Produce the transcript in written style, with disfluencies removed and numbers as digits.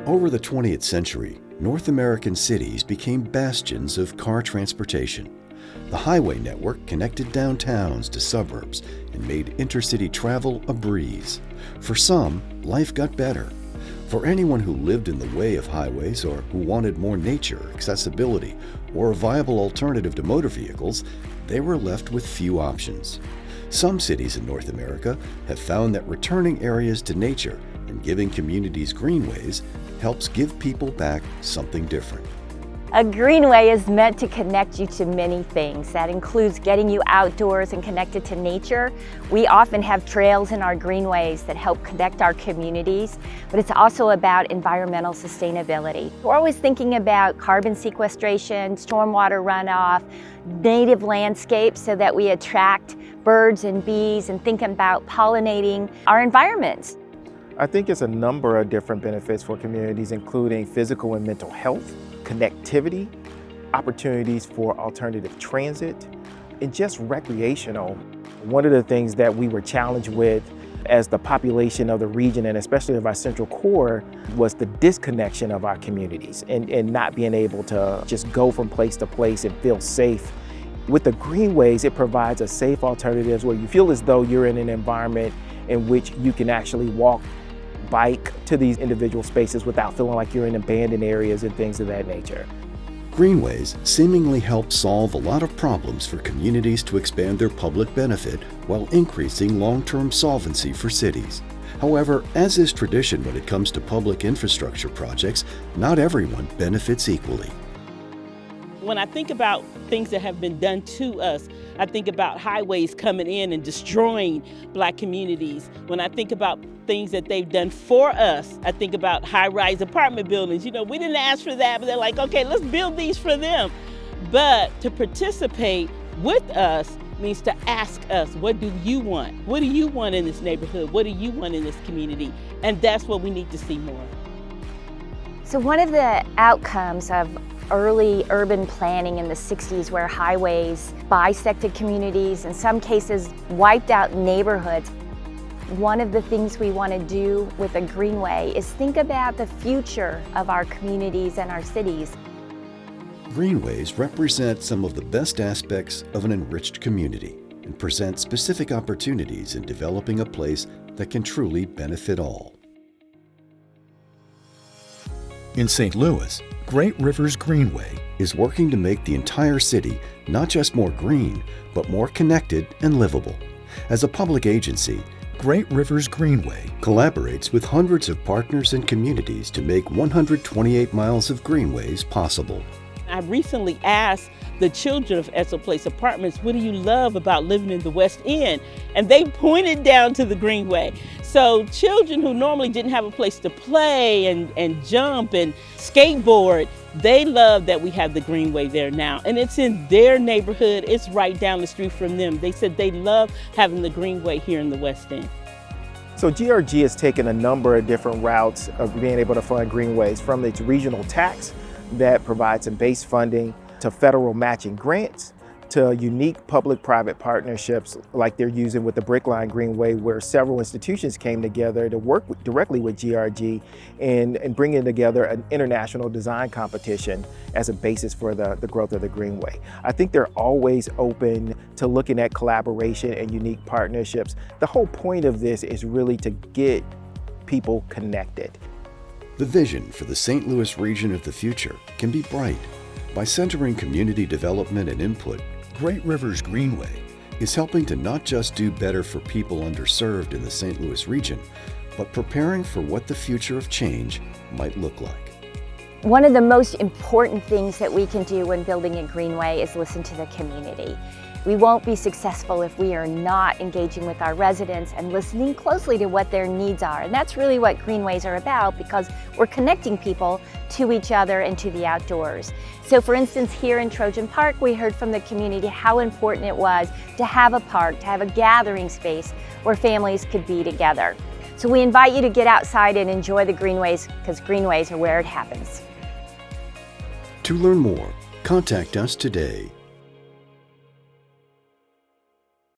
Over the 20th century, North American cities became bastions of car transportation. The highway network connected downtowns to suburbs and made intercity travel a breeze. For some, life got better. For anyone who lived in the way of highways or who wanted more nature, accessibility, or a viable alternative to motor vehicles, they were left with few options. Some cities in North America have found that returning areas to nature and giving communities greenways helps give people back something different. A greenway is meant to connect you to many things. That includes getting you outdoors and connected to nature. We often have trails in our greenways that help connect our communities, but it's also about environmental sustainability. We're always thinking about carbon sequestration, stormwater runoff, native landscapes so that we attract birds and bees and think about pollinating our environments. I think it's a number of different benefits for communities, including physical and mental health, connectivity, opportunities for alternative transit, and just recreational. One of the things that we were challenged with as the population of the region, and especially of our central core, was the disconnection of our communities and not being able to just go from place to place and feel safe. With the greenways, it provides a safe alternative where you feel as though you're in an environment in which you can actually walk, bike to these individual spaces without feeling like you're in abandoned areas and things of that nature. Greenways seemingly help solve a lot of problems for communities to expand their public benefit while increasing long-term solvency for cities. However, as is tradition when it comes to public infrastructure projects, not everyone benefits equally. When I think about things that have been done to us, I think about highways coming in and destroying Black communities. When I think about things that they've done for us, I think about high-rise apartment buildings. You know, we didn't ask for that, but they're like, okay, let's build these for them. But to participate with us means to ask us, what do you want? What do you want in this neighborhood? What do you want in this community? And that's what we need to see more. So one of the outcomes of early urban planning in the 60s, where highways bisected communities, in some cases wiped out neighborhoods. One of the things we want to do with a greenway is think about the future of our communities and our cities. Greenways represent some of the best aspects of an enriched community and present specific opportunities in developing a place that can truly benefit all. In St. Louis, Great Rivers Greenway is working to make the entire city not just more green, but more connected and livable. As a public agency, Great Rivers Greenway collaborates with hundreds of partners and communities to make 128 miles of greenways possible. I recently asked the children of Esso Place Apartments, what do you love about living in the West End? And they pointed down to the Greenway. So children who normally didn't have a place to play and jump and skateboard, they love that we have the Greenway there now. And it's in their neighborhood, it's right down the street from them. They said they love having the Greenway here in the West End. So GRG has taken a number of different routes of being able to fund greenways, from its regional tax that provides some base funding, to federal matching grants, to unique public-private partnerships like they're using with the Brickline Greenway, where several institutions came together to work directly with GRG and bringing together an international design competition as a basis for the growth of the Greenway. I think they're always open to looking at collaboration and unique partnerships. The whole point of this is really to get people connected. The vision for the St. Louis region of the future can be bright. By centering community development and input, Great Rivers Greenway is helping to not just do better for people underserved in the St. Louis region, but preparing for what the future of change might look like. One of the most important things that we can do when building a greenway is listen to the community. We won't be successful if we are not engaging with our residents and listening closely to what their needs are. And that's really what greenways are about, because we're connecting people to each other and to the outdoors. So for instance, here in Trojan Park, we heard from the community how important it was to have a park, to have a gathering space where families could be together. So we invite you to get outside and enjoy the greenways, because greenways are where it happens. To learn more, contact us today.